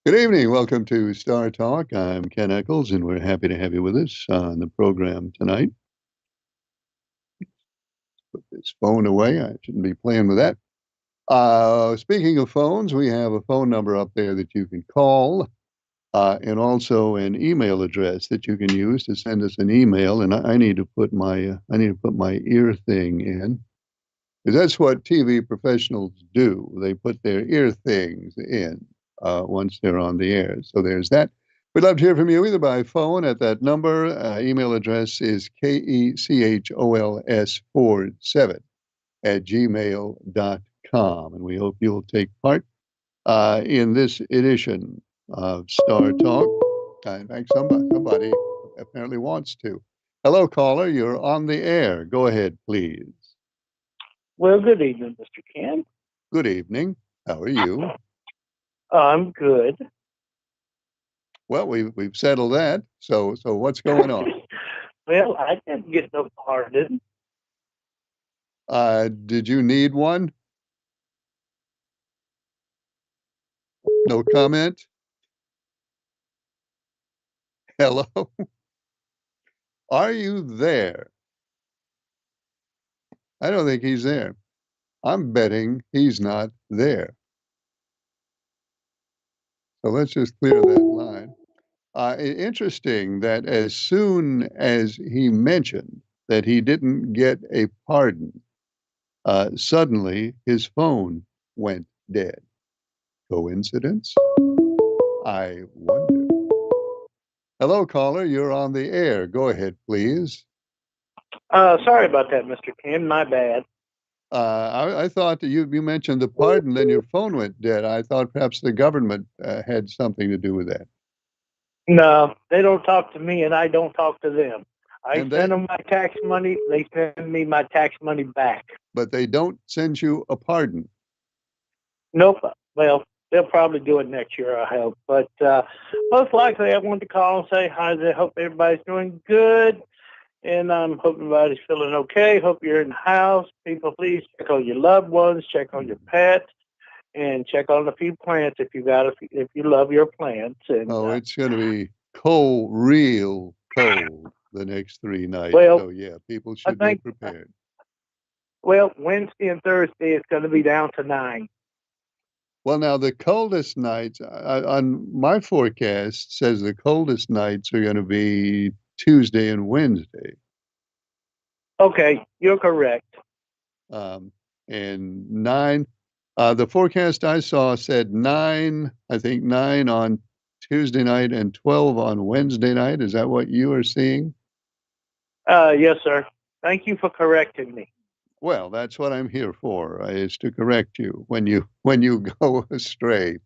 Good evening. Welcome to Star Talk. I'm Ken Eccles, and we're happy to have you with us on the program tonight. Put this phone away. I shouldn't be playing with that. Speaking of phones, we have a phone number up there that you can call, and also an email address that you can use to send us an email. And I need to put my ear thing in, because that's what TV professionals do. They put their ear things in once they're on the air. So there's that. We'd love to hear from you either by phone at that number. Email address is kechols47@gmail.com. And we hope you'll take part in this edition of Star Talk. In fact, somebody apparently wants to. Hello, caller. You're on the air. Go ahead, please. Well, good evening, Mr. Ken. Good evening. How are you? I'm good. Well, we've settled that. So what's going on? Well, I didn't get no pardon. Did you need one? No comment? Hello? Are you there? I don't think he's there. I'm betting he's not there. So let's just clear that line. Interesting that as soon as he mentioned that he didn't get a pardon, suddenly his phone went dead. Coincidence? I wonder. Hello, caller. You're on the air. Go ahead, please. Sorry about that, Mr. Ken. My bad. I thought that you mentioned the pardon, then your phone went dead. I thought perhaps the government had something to do with that. No, they don't talk to me, and I don't talk to them. I And send them my tax money. They send me my tax money back. But they don't send you a pardon. Nope. Well, they'll probably do it next year, I hope. But most likely, I wanted to call and say hi. I hope everybody's doing good. And I'm hoping everybody's feeling okay. Hope you're in the house. People, please check on your loved ones, check on your pets, and check on a few plants if you love your plants. And It's going to be cold, real cold, the next 3 nights. Well, so yeah, people should be prepared. Well, Wednesday and Thursday it's going to be down to 9. Well, now the coldest nights on my forecast says the coldest nights are going to be Tuesday and Wednesday. Okay, you're correct. And 9, the forecast I saw said 9, I think 9 on Tuesday night and 12 on Wednesday night. Is that what you are seeing? Yes, sir. Thank you for correcting me. Well, that's what I'm here for, is to correct you when you go astray.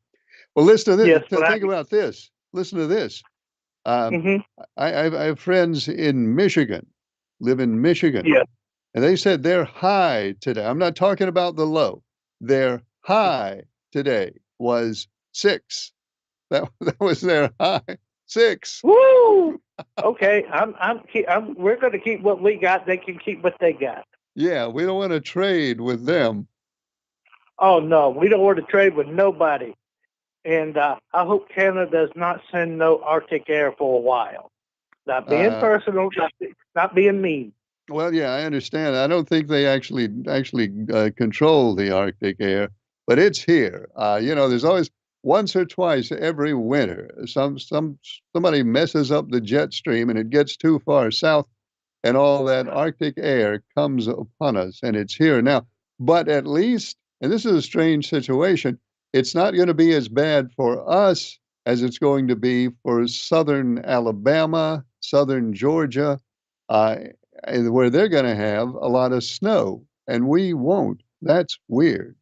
Well, listen to this. Yes, Think about this. Listen to this. Mm-hmm. I have friends in Michigan, live in Michigan. Yeah. And they said their high today, I'm not talking about the low, their high today was 6. That was their high. 6. Woo! Okay, we're going to keep what we got. They can keep what they got. Yeah, we don't want to trade with them. Oh, no, we don't want to trade with nobody. And I hope Canada does not send no Arctic air for a while. Not being personal, not being mean. Well, yeah, I understand. I don't think they actually control the Arctic air, but it's here. There's always once or twice every winter somebody messes up the jet stream and it gets too far south, and all that Arctic air comes upon us, and it's here now. But at least, and this is a strange situation, it's not going to be as bad for us as it's going to be for southern Alabama, southern Georgia, where they're going to have a lot of snow, and we won't. That's weird.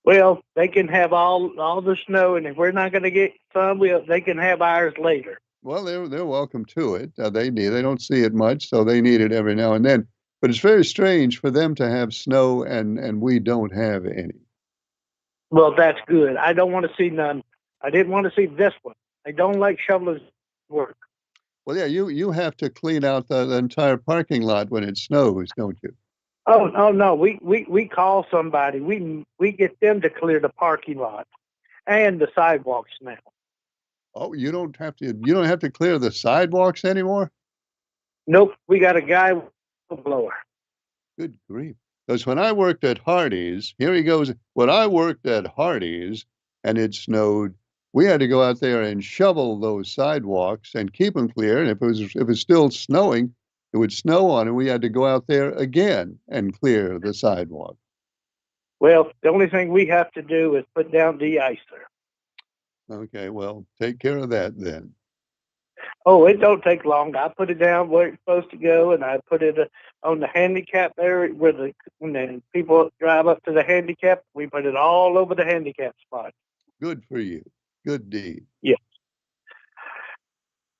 Well, they can have all the snow, and if we're not going to get some, they can have ours later. Well, they're welcome to it. They don't see it much, so they need it every now and then. But it's very strange for them to have snow and we don't have any. Well, that's good. I don't want to see none. I didn't want to see this one. I don't like shoveling work. Well, yeah, you have to clean out the entire parking lot when it snows, don't you? Oh no, we call somebody. We get them to clear the parking lot and the sidewalks now. Oh, you don't have to clear the sidewalks anymore? Nope, we got a guy with a blower. Good grief. Because when I worked at Hardee's, here he goes. When I worked at Hardee's and it snowed, we had to go out there and shovel those sidewalks and keep them clear. And if it's still snowing, it would snow on it. We had to go out there again and clear the sidewalk. Well, the only thing we have to do is put down de-icer. Okay, well, take care of that then. Oh, it don't take long. I put it down where it's supposed to go, and I put it on the handicap area where when the people drive up to the handicap. We put it all over the handicap spot. Good for you. Good deed. Yeah.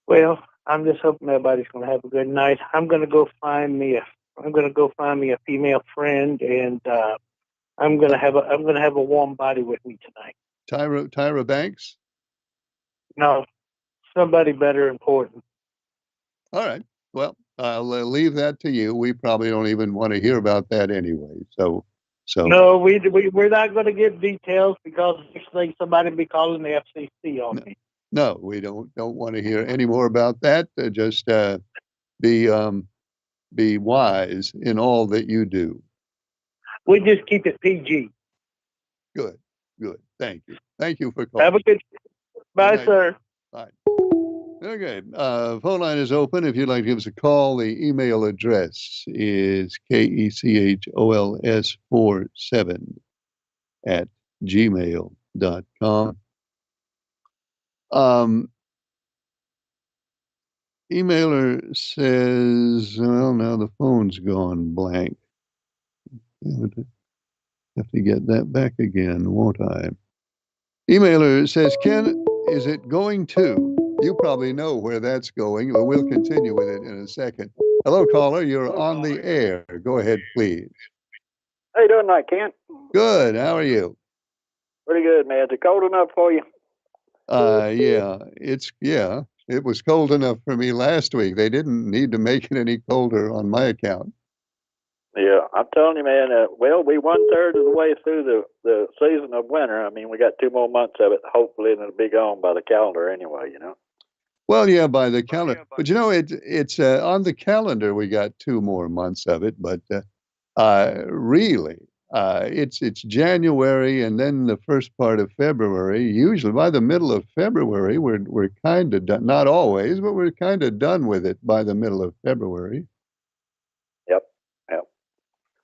Well, I'm just hoping everybody's going to have a good night. I'm going to go find me a female friend, and I'm going to have a warm body with me tonight. Tyra Banks? No, somebody better important. All right. Well, I'll leave that to you. We probably don't even want to hear about that anyway. So No, we're not going to give details because next thing somebody be calling the FCC on me. no, we don't want to hear any more about that. Just be wise in all that you do. We just keep it PG. Good. Thank you for calling. Have a good. Bye, sir. Bye. Okay, phone line is open. If you'd like to give us a call, the email address is kechOLS47@gmail.com. Emailer says, well, now the phone's gone blank. Have to get that back again, won't I? Emailer says, Ken, is it going to? You probably know where that's going, but we'll continue with it in a second. Hello, caller. You're on the air. Go ahead, please. How you doing tonight, Ken? Good. How are you? Pretty good, man. Is it cold enough for you? Yeah. It was cold enough for me last week. They didn't need to make it any colder on my account. Yeah, I'm telling you, man. Well, we 1/3 of the way through the season of winter. I mean, we got 2 more months of it, hopefully, and it'll be gone by the calendar anyway. Well, yeah, by the calendar, but it's on the calendar. We got 2 more months of it, but really, it's January and then the first part of February. Usually, by the middle of February, we're kind of done. Not always, but we're kind of done with it by the middle of February. Yep.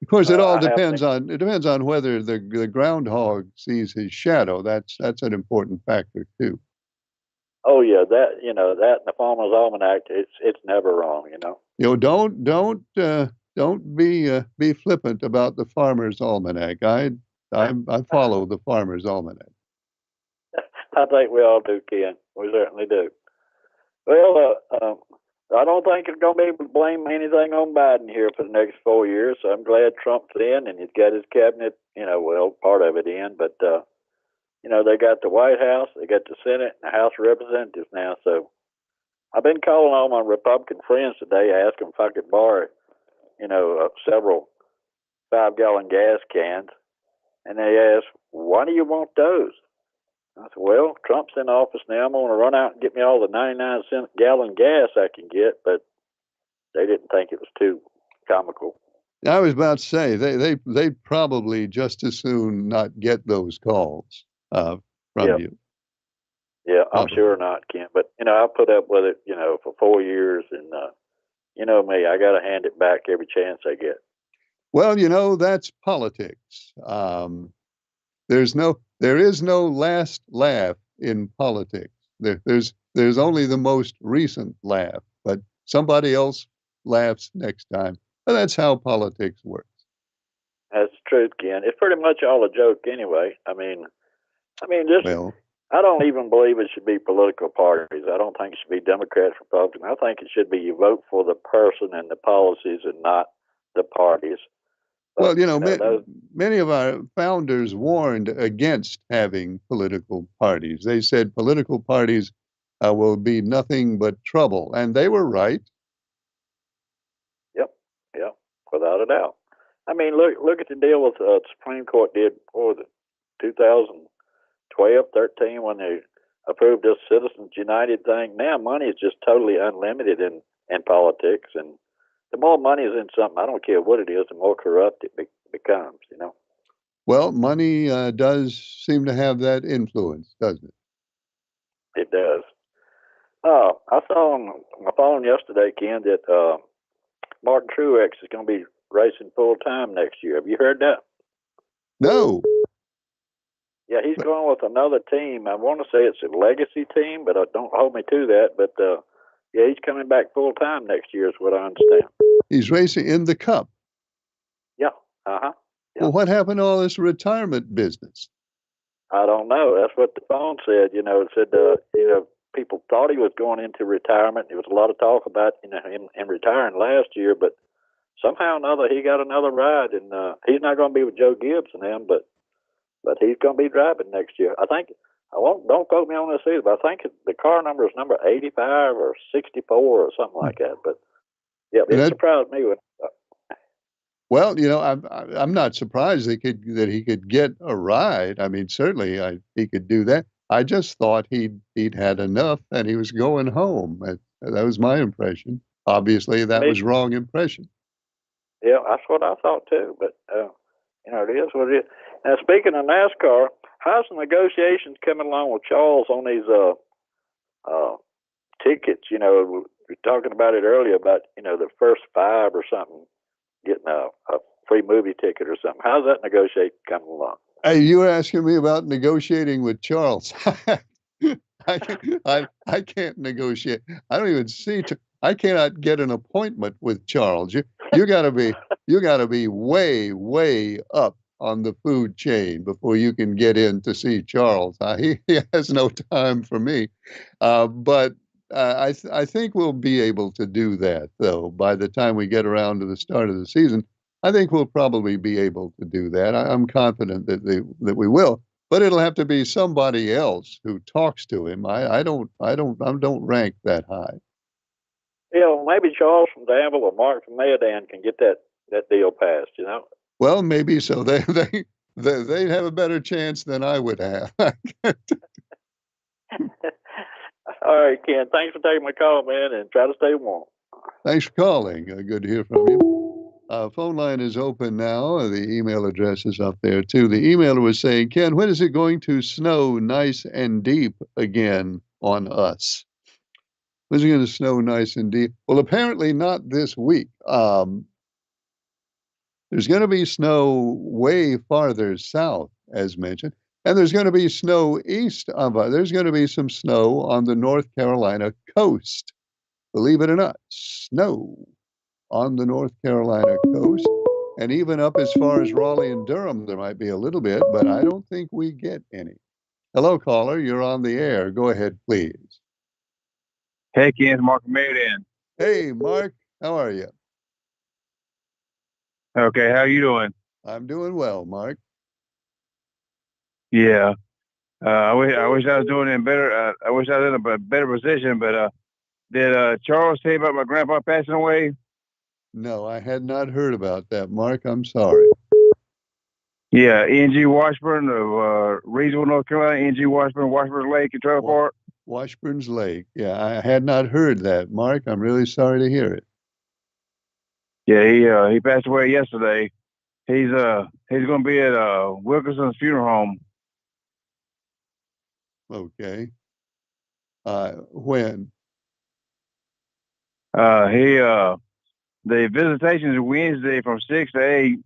Of course, it all depends on whether the groundhog sees his shadow. That's an important factor too. Oh yeah, that and the Farmer's Almanac. It's never wrong. Don't be flippant about the Farmer's Almanac. I follow the Farmer's Almanac. I think we all do, Ken. We certainly do. Well, I don't think it's going to be able to blame anything on Biden here for the next 4 years. So I'm glad Trump's in and he's got his cabinet, part of it in. But, they got the White House, they got the Senate, and the House of Representatives now. So I've been calling all my Republican friends today, asking if I could borrow, several 5-gallon gas cans. And they asked, why do you want those? I said, well, Trump's in office now. I'm going to run out and get me all the 99-cent gallon gas I can get. But they didn't think it was too comical. I was about to say they probably just as soon not get those calls from you. Yeah, I'm sure not, Ken. But I put up with it, for 4 years, and me, I got to hand it back every chance I get. Well, that's politics. There is no last laugh in politics. There's only the most recent laugh, but somebody else laughs next time. Well, that's how politics works. That's the truth, Ken. It's pretty much all a joke anyway. I don't even believe it should be political parties. I don't think it should be Democrats, Republicans. I think it should be you vote for the person and the policies and not the parties. But, many of our founders warned against having political parties. They said political parties will be nothing but trouble, and they were right. Yep, without a doubt. Look at the deal with the Supreme Court did for the 2012, 13 when they approved this Citizens United thing. Now money is just totally unlimited in politics, and the more money is in something, I don't care what it is, the more corrupt it becomes. You know. Well, money does seem to have that influence, doesn't it? It does. I saw on my phone yesterday, Ken, that Martin Truex is going to be racing full time next year. Have you heard that? No. Yeah, he's going with another team. I want to say it's a legacy team, but don't hold me to that. But yeah, he's coming back full time next year, is what I understand. He's racing in the Cup. Yeah. Yeah. Well, what happened to all this retirement business? I don't know. That's what the phone said. You know, it said people thought he was going into retirement. There was a lot of talk about him retiring last year, but somehow or another he got another ride, and he's not going to be with Joe Gibbs and him, but he's going to be driving next year. I think don't quote me on this either, but I think the car number is number 85 or 64 or something like that. But yeah, it surprised me when. Well, I'm not surprised that he could get a ride. I mean, certainly he could do that. I just thought he'd had enough and he was going home. That was my impression. Obviously, that was wrong impression. Yeah, that's what I thought too. But it is what it is. Now, speaking of NASCAR, how's the negotiations coming along with Charles on these tickets? You know, we were talking about it earlier about the first 5 or something getting a free movie ticket or something. How's that negotiation coming along? Hey, you were asking me about negotiating with Charles. I can't negotiate. I don't even see. I cannot get an appointment with Charles. You got to be way up on the food chain before you can get in to see Charles. He has no time for me. But I think we'll be able to do that, though. By the time we get around to the start of the season, I think we'll probably be able to do that. I'm confident that we will. But it'll have to be somebody else who talks to him. I don't rank that high. Yeah, maybe Charles from Danville or Mark from Mayodan can get that deal passed. Well, maybe so. They'd have a better chance than I would have. All right, Ken. Thanks for taking my call, man, and try to stay warm. Thanks for calling. Good to hear from you. Phone line is open now. The email address is up there, too. The emailer was saying, Ken, when is it going to snow nice and deep again on us? When is it going to snow nice and deep? Well, apparently not this week. There's going to be snow way farther south, as mentioned. And there's going to be snow east of us. There's going to be some snow on the North Carolina coast. Believe it or not, snow on the North Carolina coast. And even up as far as Raleigh and Durham, there might be a little bit, but I don't think we get any. Hello, caller. You're on the air. Go ahead, please. Hey, Ken. It's Mark Mayodan. Hey, Mark. How are you? Okay. How you doing? I'm doing well, Mark. Yeah. I wish I was doing it better. I wish I was in a better position. But did Charles say about my grandpa passing away? No, I had not heard about that, Mark. I'm sorry. Yeah, E&G Washburn of Reedsville, North Carolina. E&G Washburn, Washburn Lake and Trailer Park. Washburn's Lake. Yeah, I had not heard that, Mark. I'm really sorry to hear it. Yeah, he passed away yesterday. He's going to be at Wilkinson's funeral home. Okay. When? The visitation is Wednesday from 6 to 8,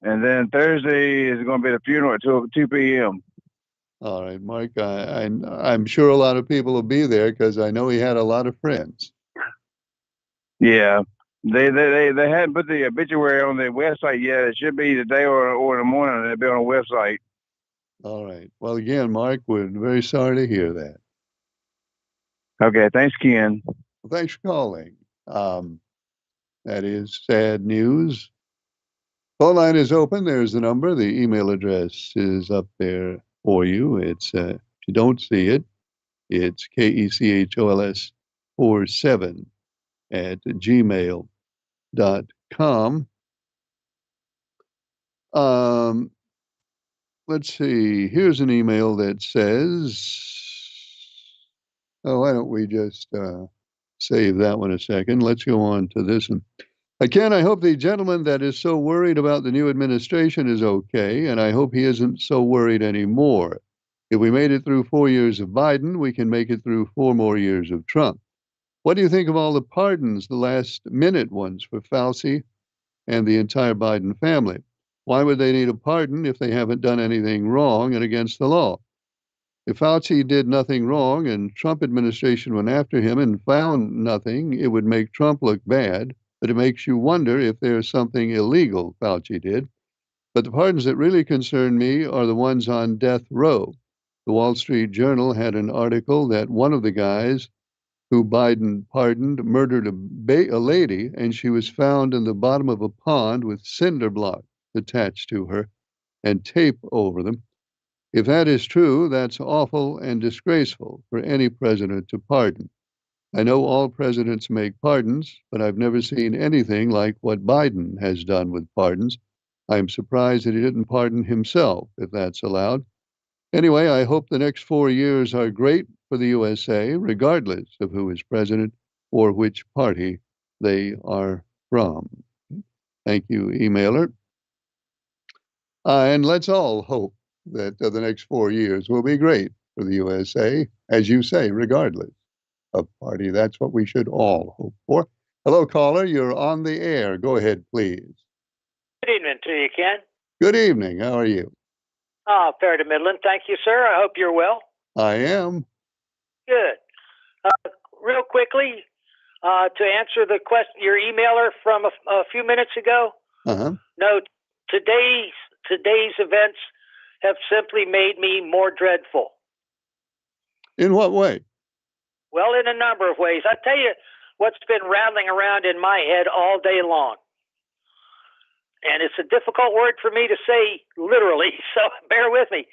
and then Thursday is going to be the funeral at 2 p.m. All right, Mark. I'm sure a lot of people will be there because I know he had a lot of friends. Yeah, they hadn't put the obituary on the website yet. It should be today or in the morning. It'll be on the website. All right. Well, again, Mark, we're very sorry to hear that. Okay. Thanks, Ken. Well, thanks for calling. That is sad news. Phone line is open. There's the number. The email address is up there for you. It's if you don't see it, it's KECHOLS47 at gmail.com. Let's see. Here's an email that says, Oh, why don't we just save that one a second? Let's go on to this one. Again, I hope the gentleman that is so worried about the new administration is okay, and I hope he isn't so worried anymore. If we made it through 4 years of Biden, we can make it through 4 more years of Trump. What do you think of all the pardons, the last minute ones for Fauci and the entire Biden family? Why would they need a pardon if they haven't done anything wrong and against the law? If Fauci did nothing wrong and Trump administration went after him and found nothing, it would make Trump look bad, but it makes you wonder if there's something illegal Fauci did. But the pardons that really concern me are the ones on death row. The Wall Street Journal had an article that one of the guys who Biden pardoned murdered a lady, and she was found in the bottom of a pond with cinder blocks attached to her and tape over them. If that is true, that's awful and disgraceful for any president to pardon. I know all presidents make pardons, but I've never seen anything like what Biden has done with pardons. I'm surprised that he didn't pardon himself, if that's allowed. Anyway, I hope the next 4 years are great for the USA, regardless of who is president or which party they are from. Thank you, emailer. And let's all hope that the next 4 years will be great for the USA, as you say, regardless of party. That's what we should all hope for. Hello, caller. You're on the air. Go ahead, please. Good evening to you, Ken. Good evening. How are you? Fair to Midland. Thank you, sir. I hope you're well. I am. Good. Real quickly, to answer the question, your emailer from a few minutes ago. No, today's events have simply made me more dreadful. In what way? Well, in a number of ways. I'll tell you what's been rattling around in my head all day long. And it's a difficult word for me to say literally, so bear with me.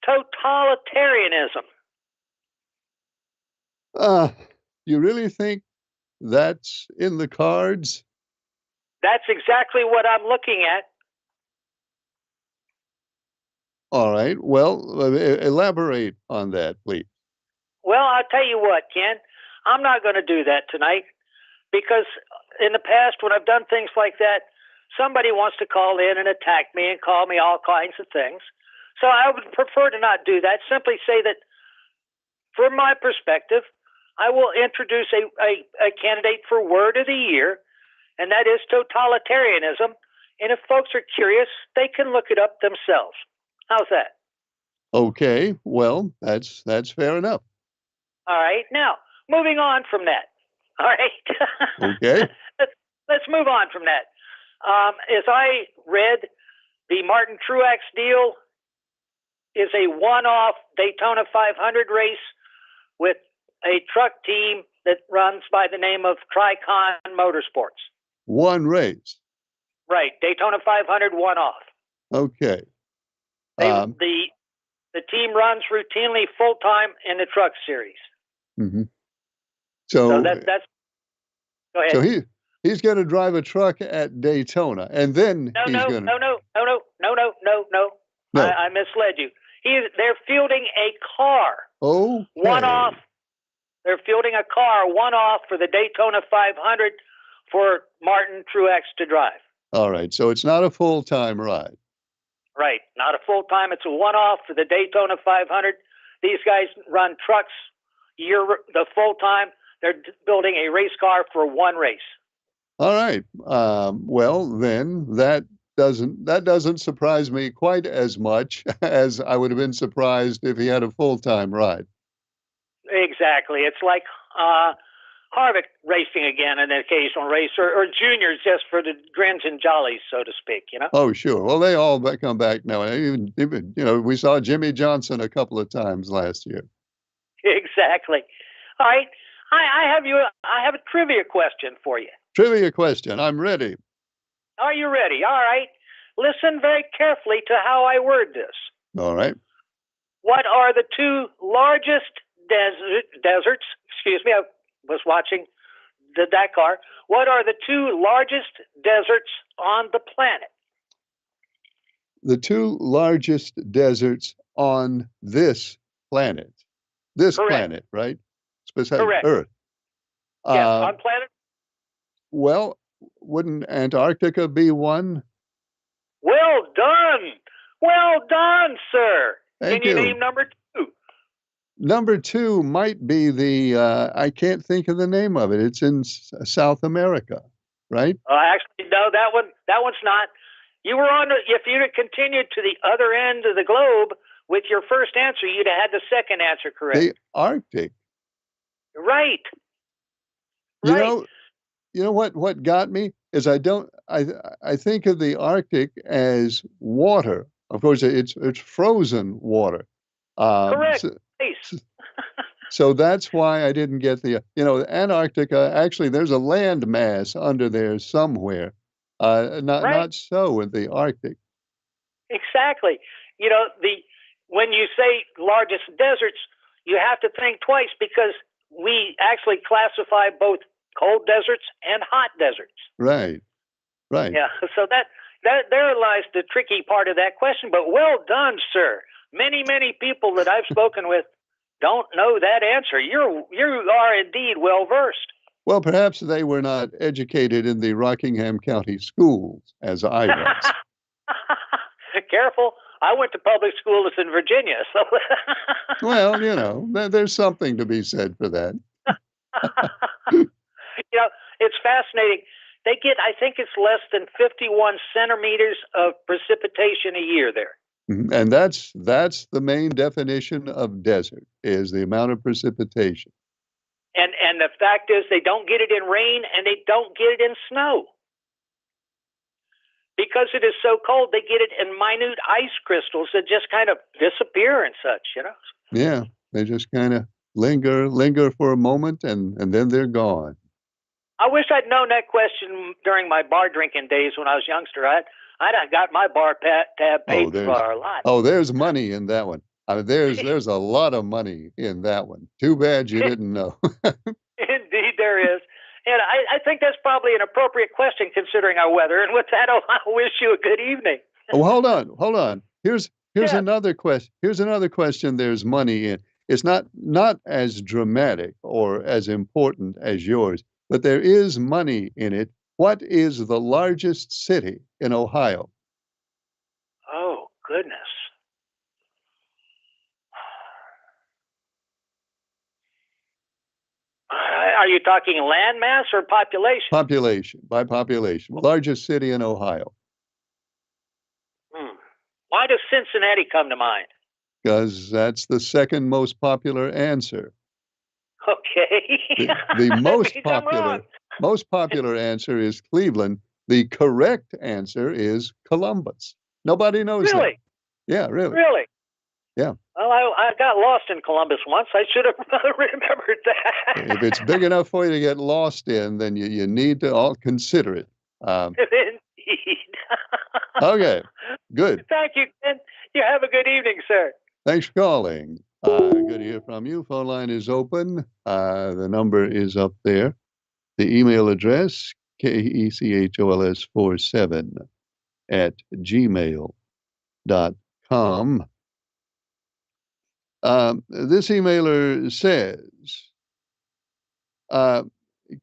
Totalitarianism. You really think that's in the cards? That's exactly what I'm looking at. All right. Well, elaborate on that, please. Well, I'll tell you what, Ken. I'm not going to do that tonight because in the past, when I've done things like that, somebody wants to call in and attack me and call me all kinds of things. So I would prefer to not do that. Simply say that, from my perspective, I will introduce a candidate for Word of the Year, and that is totalitarianism. And if folks are curious, they can look it up themselves. How's that? Okay. Well, that's fair enough. All right. Now, moving on from that. All right. Okay. Let's move on from that. As I read, the Martin Truex deal is a one-off Daytona 500 race with a truck team that runs by the name of Tricon Motorsports. One race. Right. Daytona 500 one-off. Okay. The team runs routinely full-time in the truck series. Mm-hmm. So that's go ahead. So he's going to drive a truck at Daytona, and then No. No. I misled you. They're fielding a car. Okay. One-off. They're fielding a car one-off for the Daytona 500 for Martin Truex to drive. All right. So it's not a full-time ride. Right. Not a full-time. It's a one-off for the Daytona 500. These guys run trucks the full-time. They're building a race car for one race. All right. Well, then that doesn't surprise me quite as much as I would have been surprised if he had a full-time ride. Exactly. It's like Harvick racing again, an occasional race, or juniors just for the grins and jollies, so to speak. Oh, sure. Well, they all come back now. Even we saw Jimmy Johnson a couple of times last year. Exactly. All right. I have a trivia question for you. Trivia question. I'm ready. Are you ready? All right. Listen very carefully to how I word this. All right. What are the two largest deserts? Excuse me, I was watching the Dakar. What are the two largest deserts on the planet? The two largest deserts on this planet. This Correct. planet, right? besides Correct. Earth. Yes, Uh, on planet. well, wouldn't Antarctica be one? Well done. Well done, sir. Thank Can you you. name number 2? Number two might be the, I can't think of the name of it. It's in South America, right? Actually, no, that one's not. You were on. If you'd have continued to the other end of the globe with your first answer, you'd have had the second answer correct. The Arctic. Right. You Right. know, what got me is I think of the Arctic as water. Of course, it's frozen water. Correct. So, Nice. so that's why I didn't get Antarctica. Actually, there's a land mass under there somewhere. Not Right. not so with the Arctic. Exactly. When you say largest deserts, you have to think twice because we actually classify both cold deserts and hot deserts. Right. Right. Yeah. So that there lies the tricky part of that question. But well done, sir. Many people that I've spoken with don't know that answer. You are indeed well versed. Well, perhaps they were not educated in the Rockingham County schools as I was. Careful. I went to public schools in Virginia, so Well, there's something to be said for that. It's fascinating. They get, I think it's less than 51 centimeters of precipitation a year there. And that's the main definition of desert is the amount of precipitation. And the fact is they don't get it in rain and they don't get it in snow. Because it is so cold, they get it in minute ice crystals that just kind of disappear and such. Yeah, they just kind of linger for a moment and then they're gone. I wish I'd known that question during my bar drinking days when I was a youngster. I'd have got my bar tab paid for a lot. Oh, there's money in that one. There's a lot of money in that one. Too bad you didn't know. Indeed, there is. And I think that's probably an appropriate question considering our weather. And with that, I wish you a good evening. Oh, hold on. Here's another question. Here's another question there's money in. It's not as dramatic or as important as yours, but there is money in it. What is the largest city in Ohio? Oh, goodness. Are you talking landmass or population? Population, by population. Largest city in Ohio. Why does Cincinnati come to mind? Because that's the second most popular answer. Okay. The most popular answer is Cleveland. The correct answer is Columbus. Nobody knows that. Really? Yeah, really. Really? Yeah. Well, I got lost in Columbus once. I should have remembered that. If it's big enough for you to get lost in, then you need to all consider it. Indeed. Okay, good. Thank you, Ken. You have a good evening, sir. Thanks for calling. Good to hear from you. Phone line is open. The number is up there. The email address, KECHOLS47 @gmail.com. This emailer says,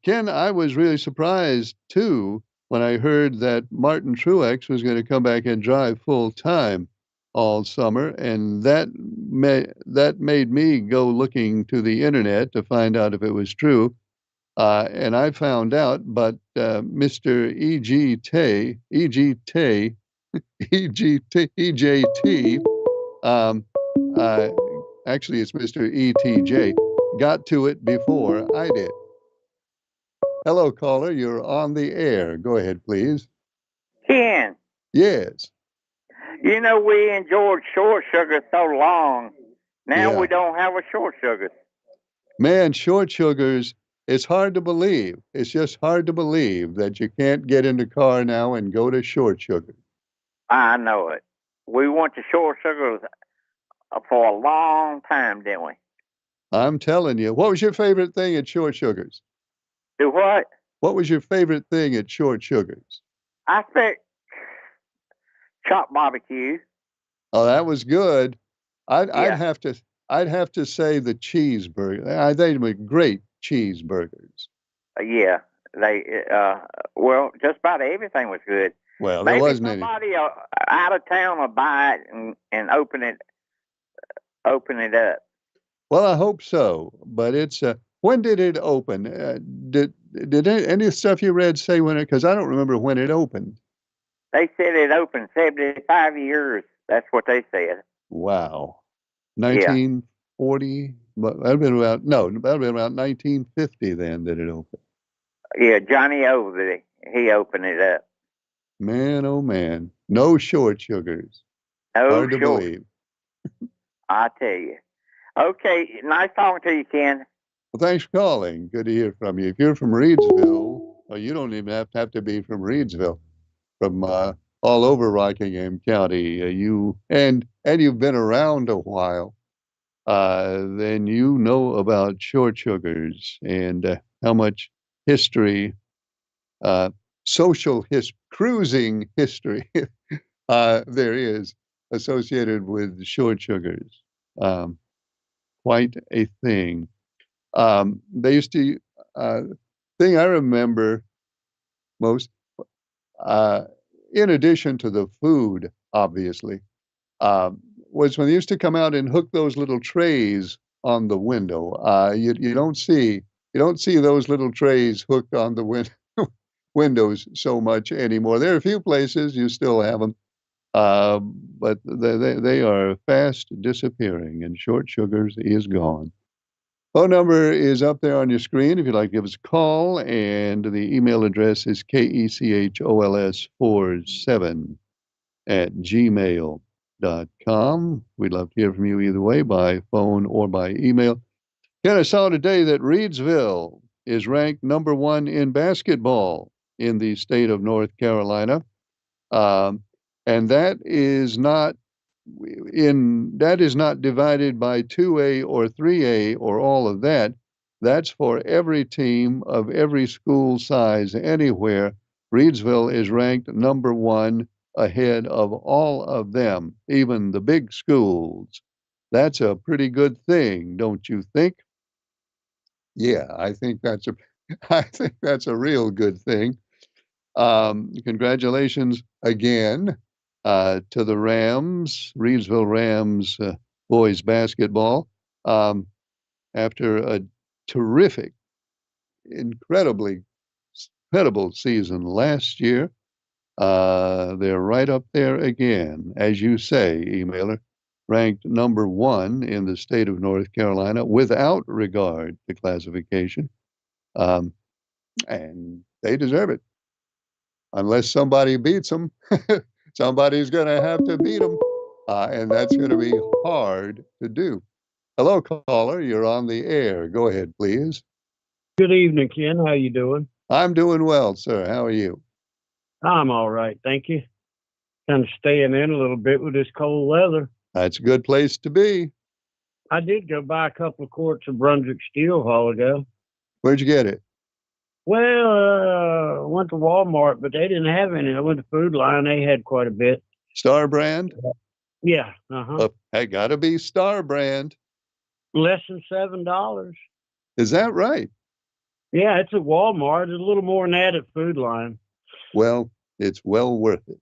Ken, I was really surprised too when I heard that Martin Truex was going to come back and drive full time all summer, and that made me go looking to the internet to find out if it was true. And I found out, but Mr. EJT, actually it's Mr. ETJ, got to it before I did. Hello, caller. You're on the air. Go ahead, please. Ken, Yes. we enjoyed short sugar so long. Now Yeah. we don't have a short sugar. Man, short sugars, it's hard to believe. It's just hard to believe that you can't get in the car now and go to short sugar. I know it. We went to short sugars for a long time, didn't we? I'm telling you. What was your favorite thing at short sugars? Do what? What was your favorite thing at short sugars? I think chopped barbecue. Oh, that was good. I'd Yeah. have to I'd have to say the cheeseburger. They make great cheeseburgers. Yeah, they well, just about everything was good. Well, there Maybe wasn't any. somebody out of town will buy it and open it up. Well, I hope so. But it's when did it open? Did any stuff you read say when it? Because I don't remember when it opened. They said it opened 75 years. That's what they said. Wow, Yeah, 1940. But that'd been about no, that'd been about 1950 then that it opened. yeah. Johnny O, he opened it up. Man, oh man, no short sugars. Oh, Hard to sure. believe. I tell you. Okay, nice talking to you, Ken. Well, thanks for calling. Good to hear from you. If you're from Reedsville, well, you don't even have to be from Reedsville. From all over Rockingham County, and you've been around a while, then you know about short sugars and how much history, uh, cruising history there is associated with short sugars. Um, Quite a thing. They used to, thing I remember most, uh, in addition to the food, obviously, was when they used to come out and hook those little trays on the window. You don't see those little trays hooked on the windows so much anymore. There are a few places you still have them, but they are fast disappearing, and short sugars is gone. Phone number is up there on your screen if you'd like to give us a call, and the email address is kechols47 at gmail.com. We'd love to hear from you either way, by phone or by email. Ken, I saw today that Reedsville is ranked #1 in basketball in the state of North Carolina. Um, and that is not divided by 2A or 3A or all of that. That's for every team of every school size anywhere. Reedsville is ranked #1 ahead of all of them, even the big schools. That's a pretty good thing, don't you think? Yeah, I think that's a real good thing. Congratulations again to the Rams, Reedsville Rams boys basketball. After a terrific, incredibly incredible season last year, they're right up there again, as you say, emailer, ranked #1 in the state of North Carolina without regard to classification. Um, and they deserve it. Unless somebody beats them, somebody's going to have to beat them. And that's going to be hard to do. Hello, caller. You're on the air. Go ahead, please. Good evening, Ken. How you doing? I'm doing well, sir. How are you? I'm all right, thank you. Kind of staying in a little bit with this cold weather. That's a good place to be. I did go buy a couple of quarts of Brunswick Steel a while ago. Where'd you get it? Well, went to Walmart, but they didn't have any. I went to Food Line. They had quite a bit. Star brand? Yeah. Uh-huh. Hey, gotta be Star brand. Less than $7. Is that right? Yeah, it's at Walmart. It's a little more than that at Food Line. Well, it's well worth it.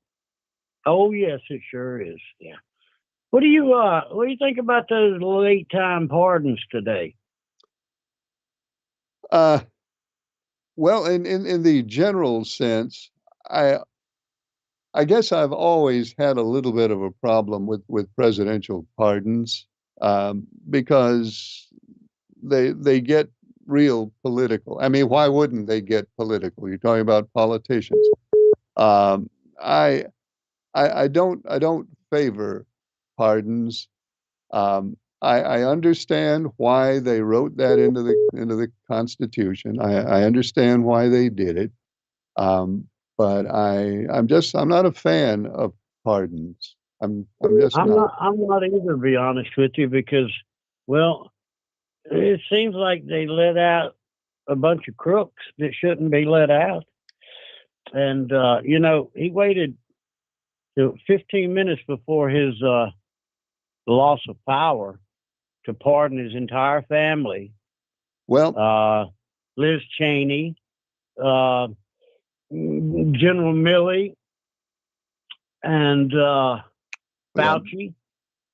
Oh, yes, it sure is. Yeah. What do you think about those late time pardons today? Well, in the general sense, I guess I've always had a little bit of a problem with presidential pardons, because they get real political. I mean, why wouldn't they get political? You're talking about politicians. Um, I I don't favor pardons. I understand why they wrote that into the Constitution. I understand why they did it. But I'm not a fan of pardons. I'm just not. I'm not either, to be honest with you, because, well, it seems like they let out a bunch of crooks that shouldn't be let out. And he waited till 15 minutes before his loss of power to pardon his entire family. Well, Liz Cheney, General Milley, and yeah, Fauci.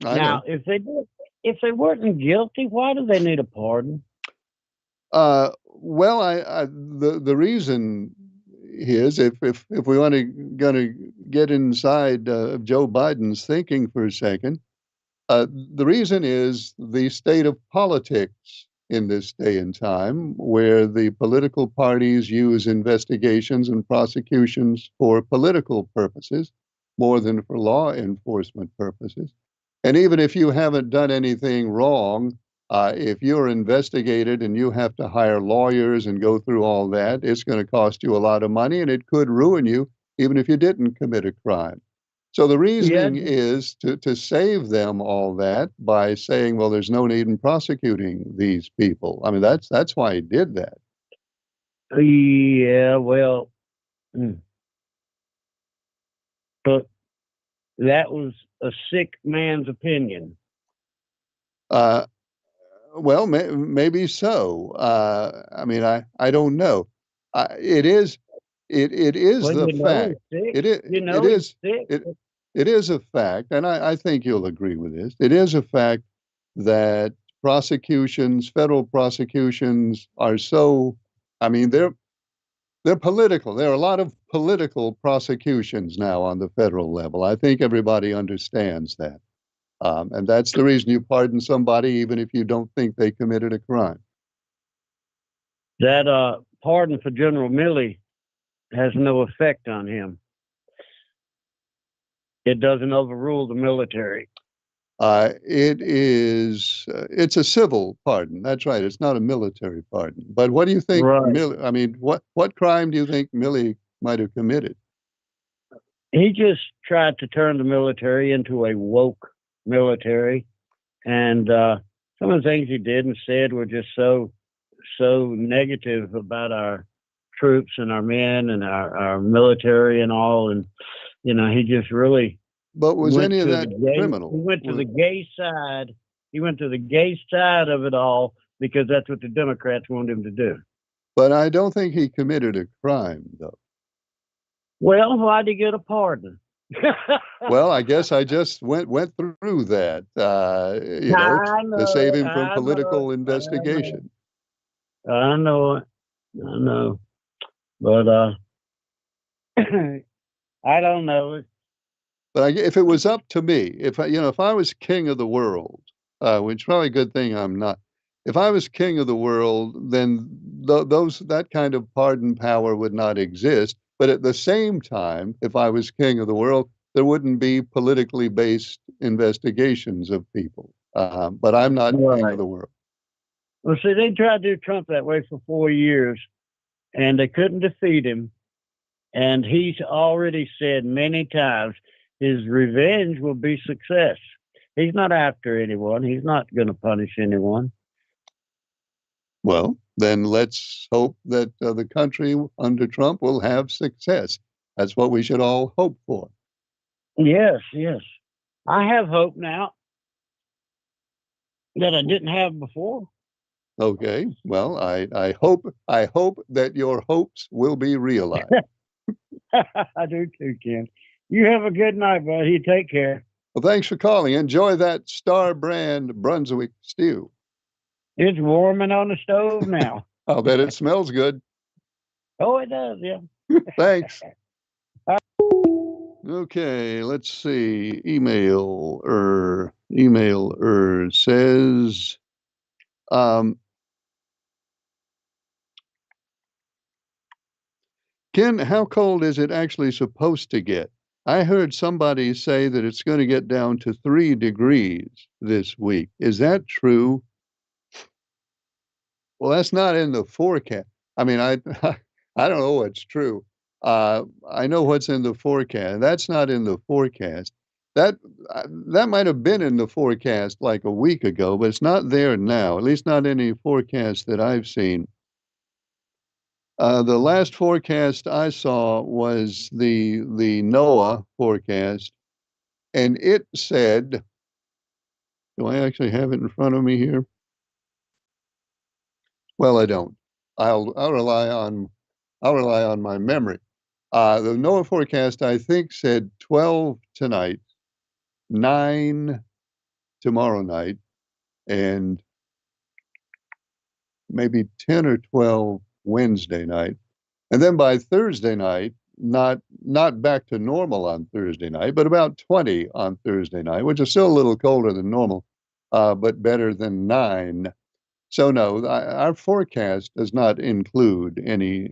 I Now, know. if they weren't guilty, why do they need a pardon? Well, the reason is if we want to gonna get inside of Joe Biden's thinking for a second, the reason is the state of politics in this day and time, where the political parties use investigations and prosecutions for political purposes more than for law enforcement purposes. And even if you haven't done anything wrong, if you're investigated and you have to hire lawyers and go through all that, it's going to cost you a lot of money and it could ruin you even if you didn't commit a crime. So the Yeah, reasoning is to save them all that by saying, well, there's no need in prosecuting these people. I mean, that's why he did that. yeah. Well, but that was a sick man's opinion. Uh, well, maybe so. I mean, I don't know. It is Well, the you know fact. he's sick. It is You it know he's is sick. it it is a fact, and I think you'll agree with this. It is a fact that prosecutions, federal prosecutions, are so. I mean, they're political. There are a lot of political prosecutions now on the federal level. I think everybody understands that. And that's the reason you pardon somebody, even if you don't think they committed a crime. That pardon for General Milley has no effect on him. It doesn't overrule the military. It's a civil pardon. That's right. It's not a military pardon. But what do you think, Right. I mean, what crime do you think Milley might have committed? He just tried to turn the military into a woke military, and some of the things he did and said were just so negative about our troops and our men and our military and all. And he just really But was went any of to that the gay. criminal? He went to the gay side. He went to the gay side of it all because that's what the Democrats wanted him to do. But I don't think he committed a crime, though. Well, why'd he get a pardon? Well, I guess I just went through that, I to save know, him from I political know, investigation. I know it. I know. But I don't know. But if it was up to me, if I was king of the world, which is probably a good thing I'm not. If I was king of the world, then that kind of pardon power would not exist. But at the same time, if I was king of the world, there wouldn't be politically based investigations of people. But I'm not king Right. of the world. Well, see, they tried to do Trump that way for 4 years, and they couldn't defeat him. And he's already said many times his revenge will be success. He's not after anyone. He's not going to punish anyone. Well, then let's hope that the country under Trump will have success. That's what we should all hope for. Yes, yes. I have hope now that I didn't have before. Okay. Well, I hope that your hopes will be realized. I do too, Ken. You have a good night, buddy. Take care. Well, thanks for calling. Enjoy that Star brand Brunswick stew. It's warming on the stove now. I'll bet it smells good. Oh, it does, yeah. Thanks. Okay, let's see. Email says, Ken, how cold is it actually supposed to get? I heard somebody say that it's going to get down to 3 degrees this week. Is that true? Well, that's not in the forecast. I mean, I don't know what's true. I know what's in the forecast. That's not in the forecast. That might have been in the forecast like a week ago, but it's not there now. At least not any forecast that I've seen. The last forecast I saw was the NOAA forecast, and it said Do I actually have it in front of me here? Well, I don't. I'll rely on my memory. The NOAA forecast, I think, said 12 tonight, 9 tomorrow night, and maybe 10 or 12 Wednesday night. And then by Thursday night, not back to normal on Thursday night, but about 20 on Thursday night, which is still a little colder than normal, but better than 9. So no, our forecast does not include any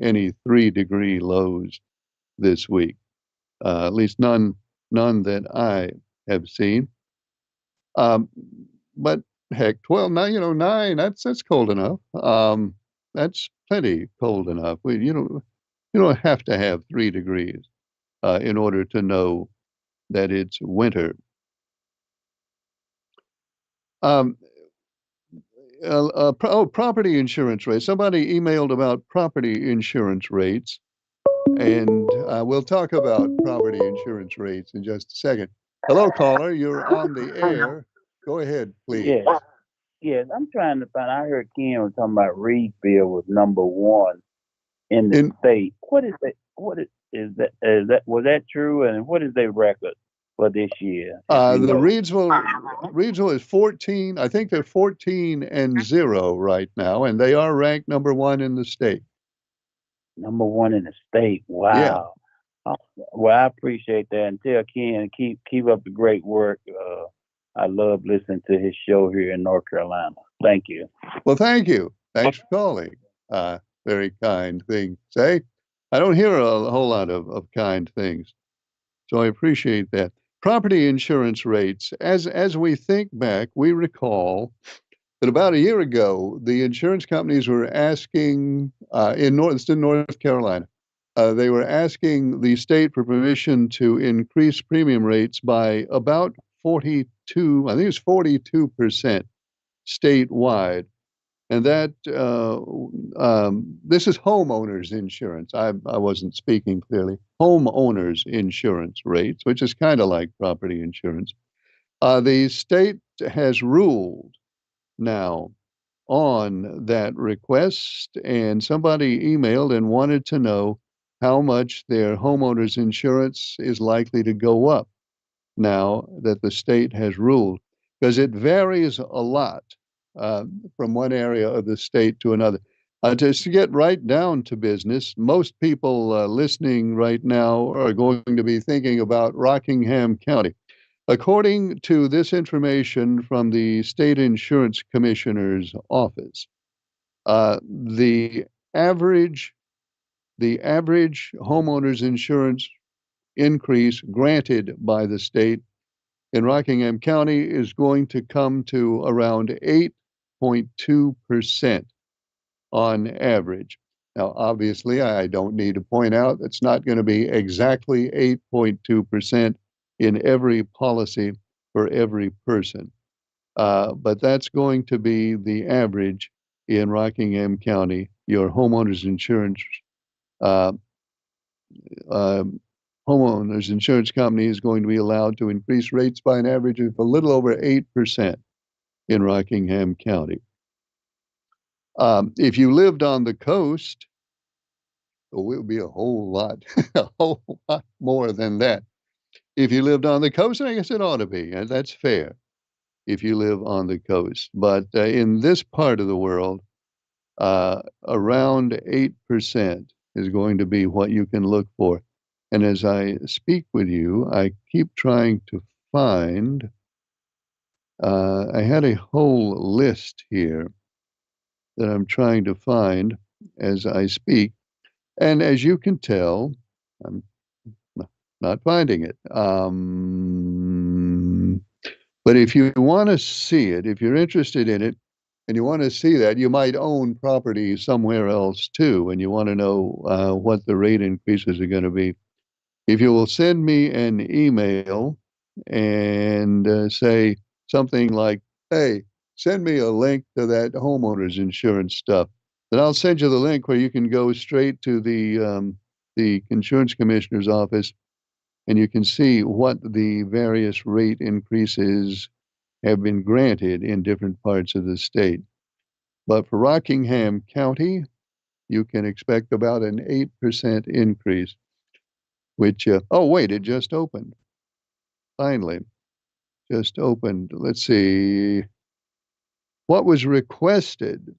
3-degree lows this week, at least none that I have seen. But heck, 12 now, 9, that's cold enough. That's plenty cold enough. You don't have to have 3 degrees in order to know that it's winter. Property insurance rates. Somebody emailed about property insurance rates, and we'll talk about property insurance rates in just a second. Hello, caller. You're on the air. Go ahead, please. Yes. Yes, I'm trying to find. I heard Ken was talking about Reedfield was number 1 in the state. What is that? Is that? Was that true? And what is their record for this year? The Reidsville is 14. I think they're 14-0 right now, and they are ranked number 1 in the state. Number 1 in the state. Wow. Yeah. Well, I appreciate that. And tell Ken keep up the great work. I love listening to his show here in North Carolina. Thank you. Well, thank you. Thanks for calling. Very kind thing to say. I don't hear a whole lot of kind things, so I appreciate that. Property insurance rates, as we think back, we recall that about a year ago, the insurance companies were asking, in North Carolina, they were asking the state for permission to increase premium rates by about 42, I think it was 42% statewide. And that, this is homeowners insurance. I wasn't speaking clearly. Homeowners insurance rates, which is kind of like property insurance. The state has ruled now on that request, and somebody emailed and wanted to know how much their homeowners insurance is likely to go up now that the state has ruled, because it varies a lot from one area of the state to another. Just to get right down to business, most people listening right now are going to be thinking about Rockingham County. According to this information from the State Insurance Commissioner's office, the average homeowners insurance increase granted by the state in Rockingham County is going to come to around 8.2% on average. Now, obviously, I don't need to point out it's not going to be exactly 8.2% in every policy for every person, but that's going to be the average in Rockingham County. Your homeowners insurance homeowners insurance company is going to be allowed to increase rates by an average of a little over 8% in Rockingham County. If you lived on the coast, it would be a whole lot more than that. If you lived on the coast, I guess it ought to be, and that's fair if you live on the coast. But in this part of the world, around 8% is going to be what you can look for. And as I speak with you, I keep trying to find, I had a whole list here that I'm trying to find as I speak. And as you can tell, I'm not finding it. But if you want to see it, if you're interested in it, and you want to see that, you might own property somewhere else too, and you want to know what the rate increases are going to be. If you will send me an email and say something like, hey, send me a link to that homeowners insurance stuff, then I'll send you the link where you can go straight to the insurance commissioner's office, and you can see what the various rate increases have been granted in different parts of the state. But for Rockingham County, you can expect about an 8% increase, which, oh, wait, it just opened. Finally, just opened. Let's see. What was requested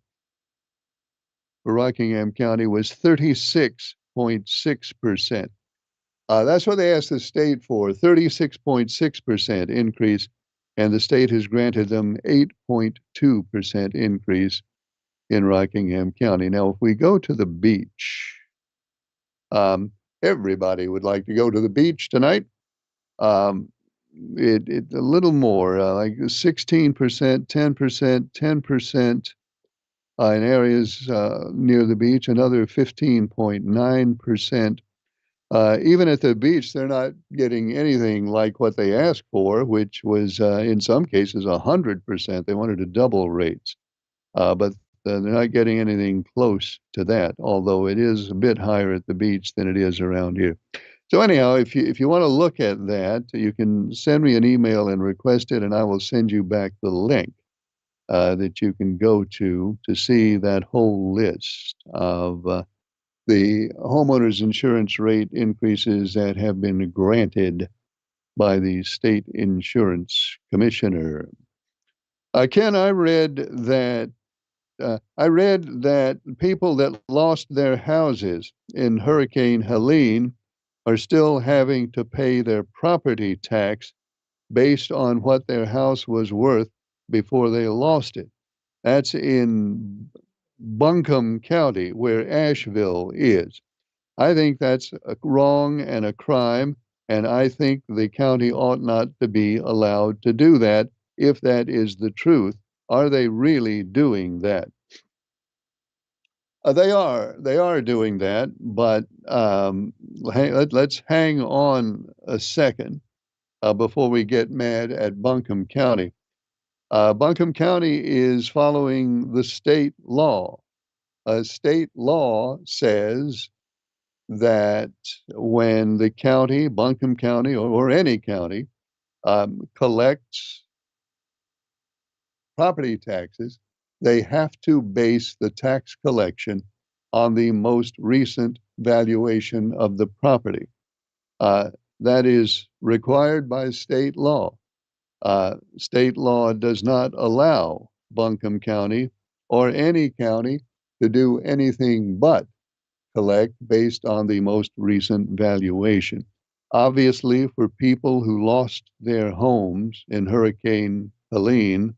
for Rockingham County was 36.6%. That's what they asked the state for, 36.6% increase, and the state has granted them 8.2% increase in Rockingham County. Now, if we go to the beach, everybody would like to go to the beach tonight. It a little more, like 16%, 10%, 10% in areas near the beach, another 15.9%. Even at the beach, they're not getting anything like what they asked for, which was in some cases 100%. They wanted to double rates, but they're not getting anything close to that, although it is a bit higher at the beach than it is around here. So anyhow, if you want to look at that, you can send me an email and request it, and I will send you back the link that you can go to see that whole list of the homeowners insurance rate increases that have been granted by the state insurance commissioner. Ken, I read that people that lost their houses in Hurricane Helene are still having to pay their property tax based on what their house was worth before they lost it. That's in Buncombe County, where Asheville is. I think that's wrong and a crime, and I think the county ought not to be allowed to do that if that is the truth. Are they really doing that? They are doing that, but let's hang on a second before we get mad at Buncombe County. Buncombe County is following the state law. State law says that when the county, Buncombe County or any county, collects property taxes, they have to base the tax collection on the most recent valuation of the property. That is required by state law. State law does not allow Buncombe County or any county to do anything but collect based on the most recent valuation. Obviously, for people who lost their homes in Hurricane Helene,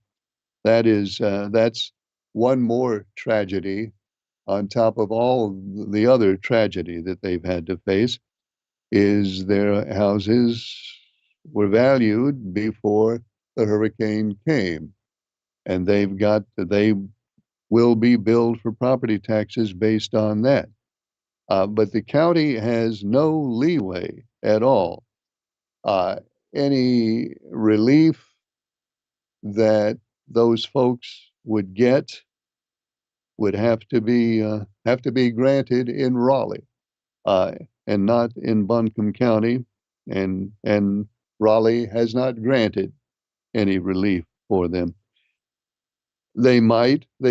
that's one more tragedy on top of all the other tragedy that they've had to face. Is their houses were valued before the hurricane came, and they will be billed for property taxes based on that. But the county has no leeway at all. Any relief that those folks would get would have to be granted in Raleigh, and not in Buncombe County, and Raleigh has not granted any relief for them. They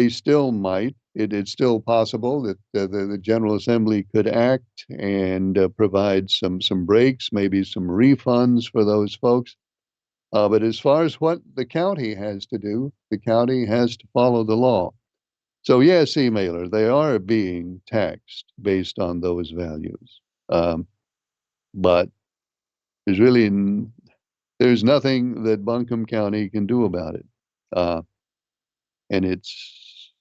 still might. It's still possible that the General Assembly could act and provide some breaks, maybe some refunds for those folks. But as far as what the county has to do, the county has to follow the law. So yes, emailer, they are being taxed based on those values. But there's nothing that Buncombe County can do about it. And it's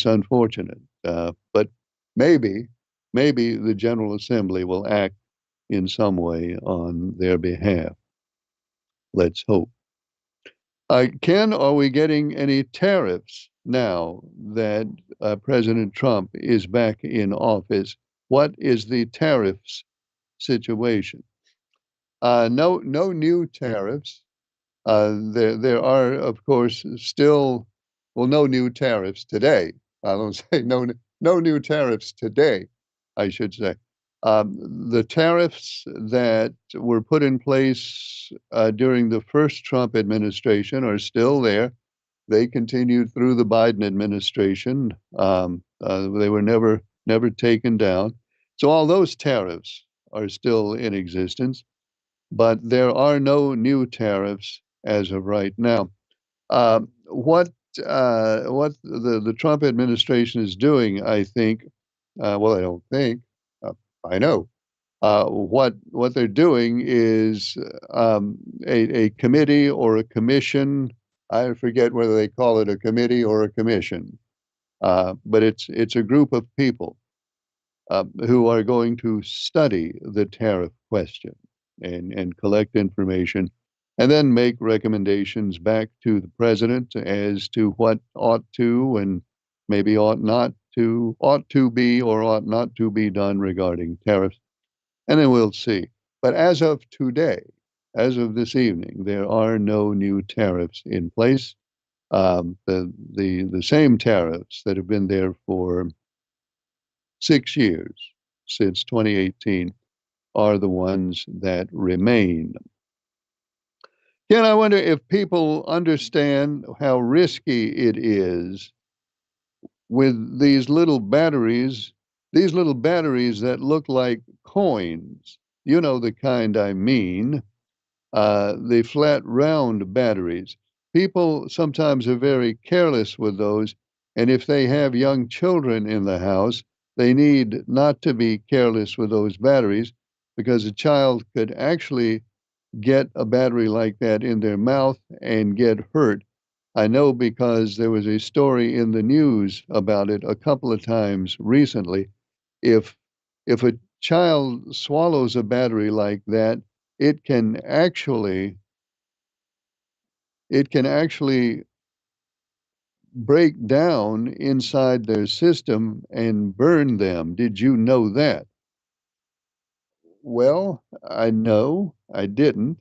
unfortunate. But maybe the General Assembly will act in some way on their behalf. Let's hope. Ken, are we getting any tariffs now that President Trump is back in office? What is the tariffs situation? No new tariffs. There are, of course, still, no new tariffs today. I don't say no new tariffs today, I should say. The tariffs that were put in place during the first Trump administration are still there. They continued through the Biden administration. They were never taken down. So all those tariffs are still in existence, but there are no new tariffs as of right now. What the Trump administration is doing, I think, well, I don't think, I know. What they're doing is a committee or a commission. I forget whether they call it a committee or a commission, but it's a group of people who are going to study the tariff question and collect information and then make recommendations back to the president as to what ought to and maybe ought to be or ought not to be done regarding tariffs. And then we'll see. But as of today, as of this evening, there are no new tariffs in place. The same tariffs that have been there for 6 years, since 2018, are the ones that remain. Ken, I wonder if people understand how risky it is with these little batteries that look like coins. You know the kind I mean, the flat round batteries. People sometimes are very careless with those, and if they have young children in the house, they need not to be careless with those batteries because a child could actually get a battery like that in their mouth and get hurt. I know because there was a story in the news about it a couple of times recently. If a child swallows a battery like that, it can actually break down inside their system and burn them. Did you know that? Well, I know I didn't.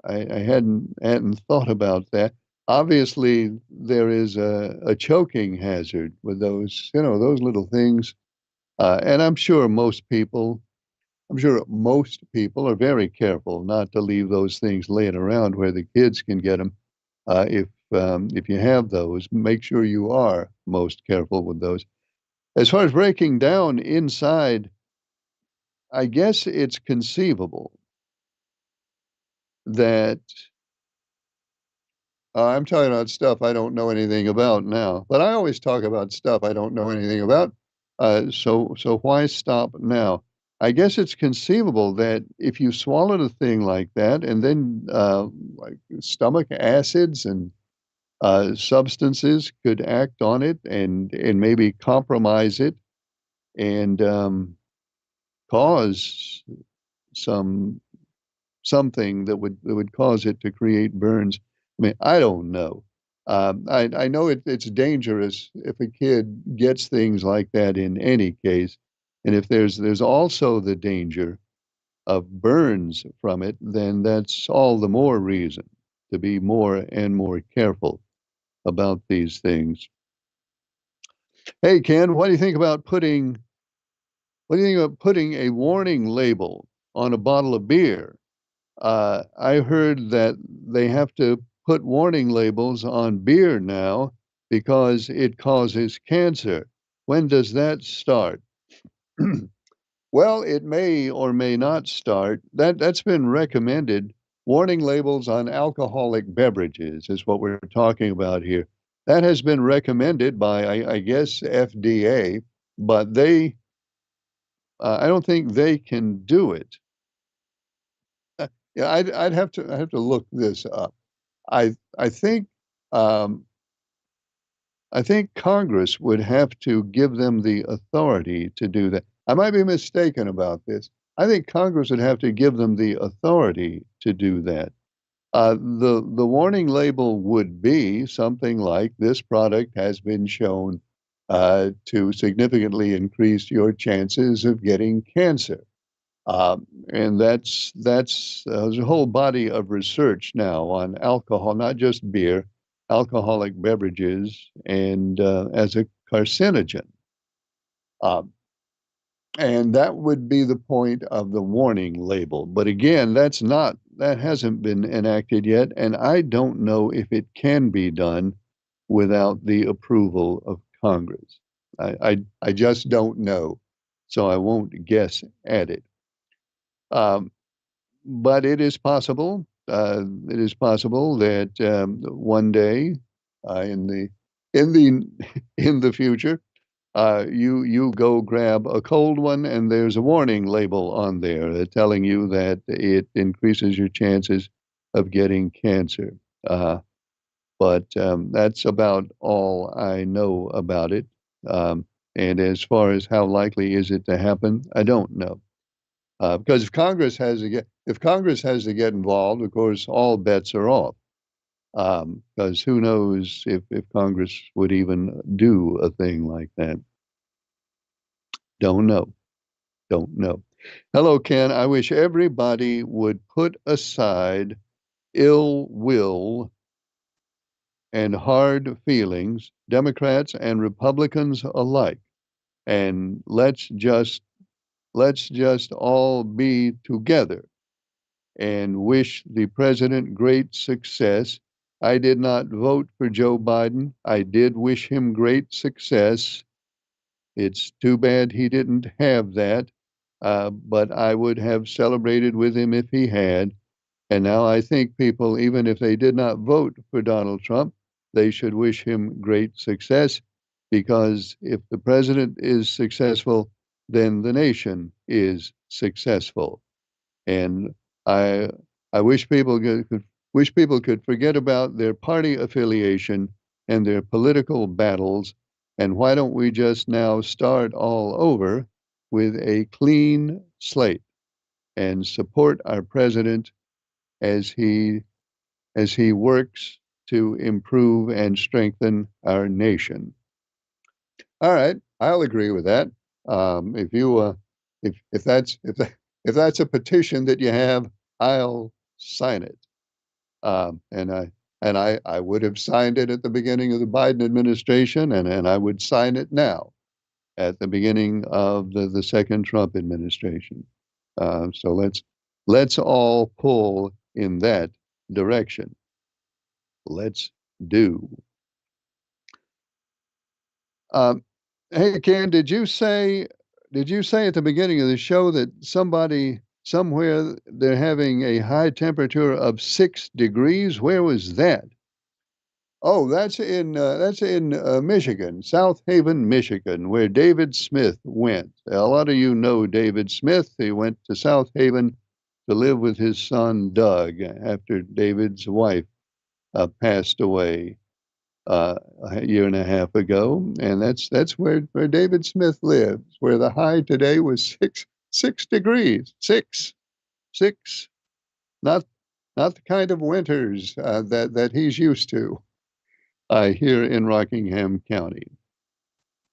I hadn't thought about that. Obviously, there is a choking hazard with those, those little things. And I'm sure most people are very careful not to leave those things laying around where the kids can get them. If you have those, make sure you are most careful with those. As far as breaking down inside, I guess it's conceivable that I'm talking about stuff I don't know anything about now, but I always talk about stuff I don't know anything about. So why stop now? I guess it's conceivable that if you swallowed a thing like that, and then like stomach acids and substances could act on it and maybe compromise it and cause some something that would cause it to create burns. I mean, I don't know. I know it's dangerous if a kid gets things like that in any case, and if there's also the danger of burns from it, then that's all the more reason to be more and more careful about these things. Hey, Ken, what do you think about putting a warning label on a bottle of beer? I heard that they have to put warning labels on beer now because it causes cancer. When does that start? Well, it may or may not start. That's been recommended. Warning labels on alcoholic beverages is what we're talking about here. That has been recommended by, I guess, FDA, but I don't think they can do it. Yeah, I'd have to look this up. I I think um, I think Congress would have to give them the authority to do that. I might be mistaken about this. I think Congress would have to give them the authority to do that. The warning label would be something like this product has been shown to significantly increase your chances of getting cancer. And that's there's a whole body of research now on alcohol, not just beer, alcoholic beverages, and as a carcinogen. Um, And that would be the point of the warning label. But again, that hasn't been enacted yet, and I don't know if it can be done without the approval of Congress. I just don't know, so I won't guess at it. But it is possible. It is possible that one day in the in the future, you go grab a cold one, and there's a warning label on there telling you that it increases your chances of getting cancer. But that's about all I know about it. And as far as how likely is it to happen, I don't know. Because if Congress has to get involved, of course, all bets are off. Because who knows if Congress would even do a thing like that. Don't know. Don't know. Hello, Ken. I wish everybody would put aside ill will and hard feelings, Democrats and Republicans alike, and let's just all be together and wish the president great success. I did not vote for Joe Biden. I did wish him great success. It's too bad he didn't have that, but I would have celebrated with him if he had. And now I think people, even if they did not vote for Donald Trump, they should wish him great success, because if the president is successful, then the nation is successful. And I wish people could forget about their party affiliation and their political battles. And why don't we just now start all over with a clean slate and support our president as he works to improve and strengthen our nation. All right, I'll agree with that. If you if that's a petition that you have, I'll sign it. And I would have signed it at the beginning of the Biden administration, and I would sign it now at the beginning of the second Trump administration. So let's all pull in that direction. Let's do. Hey, Ken, did you say at the beginning of the show that somebody somewhere they're having a high temperature of 6 degrees? Where was that? Oh, that's in Michigan, South Haven, Michigan, where David Smith went. A lot of you know David Smith. He went to South Haven to live with his son Doug after David's wife passed away a year and a half ago, and that's where David Smith lives. Where the high today was 6 degrees, six, not the kind of winters that he's used to here in Rockingham County.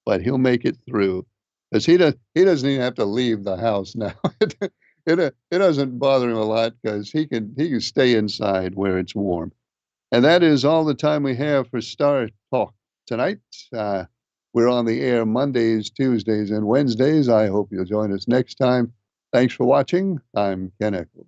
But he'll make it through, because he doesn't even have to leave the house now. It doesn't bother him a lot, because he can stay inside where it's warm. And that is all the time we have for Star Talk tonight. We're on the air Mondays, Tuesdays, and Wednesdays. I hope you'll join us next time. Thanks for watching. I'm Ken Echols.